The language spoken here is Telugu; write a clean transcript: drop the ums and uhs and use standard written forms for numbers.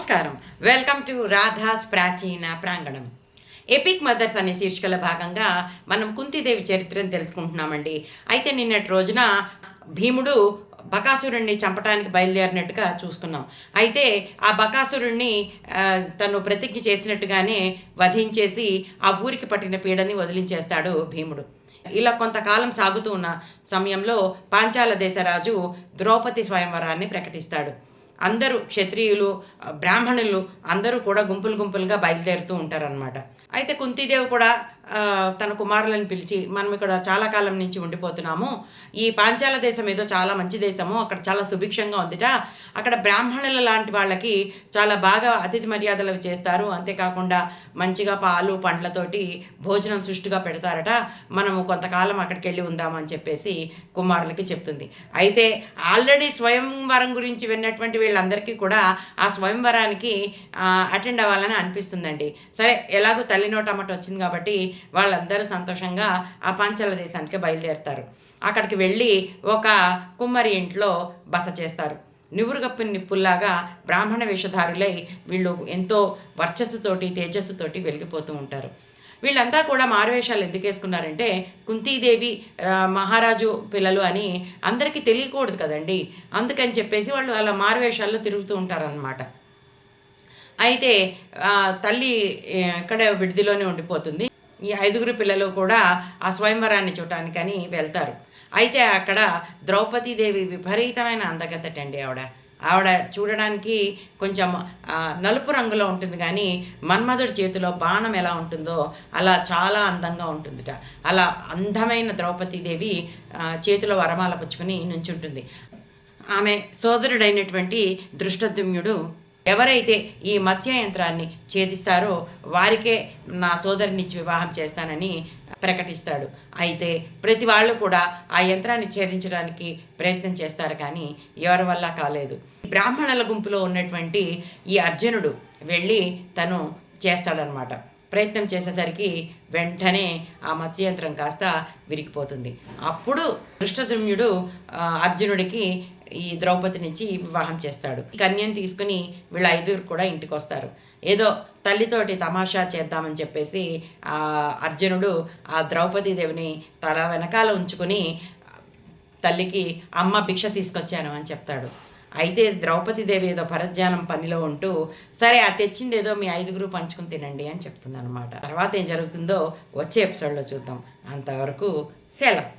నమస్కారం. వెల్కమ్ టు రాధాస్ ప్రాచీన ప్రాంగణం. ఎపిక్ మదర్స్ అనే శీర్షికల భాగంగా మనం కుంతీదేవి చరిత్రను తెలుసుకుంటున్నామండి. అయితే నిన్నటి రోజున భీముడు బకాసురుణ్ణి చంపడానికి బయలుదేరినట్టుగా చూసుకున్నాం. అయితే ఆ బకాసురుణ్ణి తను ప్రతిజ్ఞ చేసినట్టుగానే వధించేసి ఆ ఊరికి పట్టిన పీడని వదిలించేస్తాడు భీముడు. ఇలా కొంతకాలం సాగుతూ ఉన్న సమయంలో పాంచాల దేశరాజు ద్రౌపది స్వయంవరాన్ని ప్రకటిస్తాడు. అందరూ క్షత్రియులు, బ్రాహ్మణులు అందరూ కూడా గుంపులుగా బయలుదేరుతూ ఉంటారనమాట. అయితే కుంతీదేవి కూడా తన కుమారులను పిలిచి, మనం ఇక్కడ చాలా కాలం నుంచి ఉండిపోతున్నాము, ఈ పాంచాల దేశం ఏదో చాలా మంచి దేశము, అక్కడ చాలా సుభిక్షంగా ఉందిట, అక్కడ బ్రాహ్మణుల లాంటి వాళ్ళకి చాలా బాగా అతిథి మర్యాదలు చేస్తారు, అంతేకాకుండా మంచిగా పాలు పండ్లతోటి భోజనం సుష్టుగా పెడతారట, మనము కొంతకాలం అక్కడికి వెళ్ళి ఉందామని చెప్పేసి కుమారులకి చెప్తుంది. అయితే ఆల్రెడీ స్వయంవరం గురించి విన్నటువంటి వీళ్ళందరికీ కూడా ఆ స్వయంవరానికి అటెండ్ అవ్వాలని అనిపిస్తుందండి. సరే, ఎలాగో తల్లి నోటమాట వచ్చింది కాబట్టి వాళ్ళందరూ సంతోషంగా ఆ పాంచాల దేశానికి బయలుదేరుతారు. అక్కడికి వెళ్ళి ఒక కుమ్మరి ఇంట్లో బస చేస్తారు. నివురుగప్పిన నిప్పుల్లాగా బ్రాహ్మణ వేషధారులై వీళ్ళు ఎంతో వర్చస్సుతోటి తేజస్సుతోటి వెలిగిపోతూ ఉంటారు. వీళ్ళంతా కూడా మారువేషాలు ఎందుకు వేసుకున్నారంటే, కుంతీదేవి మహారాజు పిల్లలు అని అందరికీ తెలియకూడదు కదండి, అందుకని చెప్పేసి వాళ్ళు అలా మారువేషాల్లో తిరుగుతూ ఉంటారనమాట. అయితే తల్లి ఇక్కడ విడిదిలోనే ఉండిపోతుంది. ఈ 5 పిల్లలు కూడా ఆ స్వయంవరాన్ని చూడటానికని వెళ్తారు. అయితే అక్కడ ద్రౌపదీదేవి విపరీతమైన అందగత్తటండి. ఆవిడ చూడడానికి కొంచెం నలుపు రంగులో ఉంటుంది, కానీ మన్మధుడి చేతిలో బాణం ఎలా ఉంటుందో అలా చాలా అందంగా ఉంటుందిట. అలా అందమైన ద్రౌపదీదేవి చేతిలో వరమాల పుచ్చుకుని నుంచుంటుంది. ఆమె సోదరుడైనటువంటి దృష్టద్యుమ్నుడు ఎవరైతే ఈ మత్స్య యంత్రాన్ని ఛేదిస్తారో వారికే నా సోదరునిచ్చి వివాహం చేస్తానని ప్రకటిస్తాడు. అయితే ప్రతి వాళ్ళు కూడా ఆ యంత్రాన్ని ఛేదించడానికి ప్రయత్నం చేస్తారు, కానీ ఎవరి వల్ల కాలేదు. బ్రాహ్మణుల గుంపులో ఉన్నటువంటి ఈ అర్జునుడు వెళ్ళి తను చేస్తాడనమాట. ప్రయత్నం చేసేసరికి వెంటనే ఆ మత్స్యయంత్రం కాస్త విరిగిపోతుంది. అప్పుడు దృష్టద్యుమ్నుడు అర్జునుడికి ఈ ద్రౌపది నుంచి వివాహం చేస్తాడు. కన్యను తీసుకుని వీళ్ళ 5 కూడా ఇంటికి వస్తారు. ఏదో తల్లితోటి తమాషా చేద్దామని చెప్పేసి అర్జునుడు ఆ ద్రౌపదీదేవిని తల వెనకాల ఉంచుకొని తల్లికి అమ్మ భిక్ష తీసుకొచ్చాను అని చెప్తాడు. అయితే ద్రౌపదీదేవి ఏదో పరధ్యానం పనిలో ఉంటూ, సరే ఆ తెచ్చింది ఏదో మీ 5 పంచుకుని తినండి అని చెప్తుంది అనమాట. తర్వాత ఏం జరుగుతుందో వచ్చే ఎపిసోడ్లో చూద్దాం. అంతవరకు సెలవు.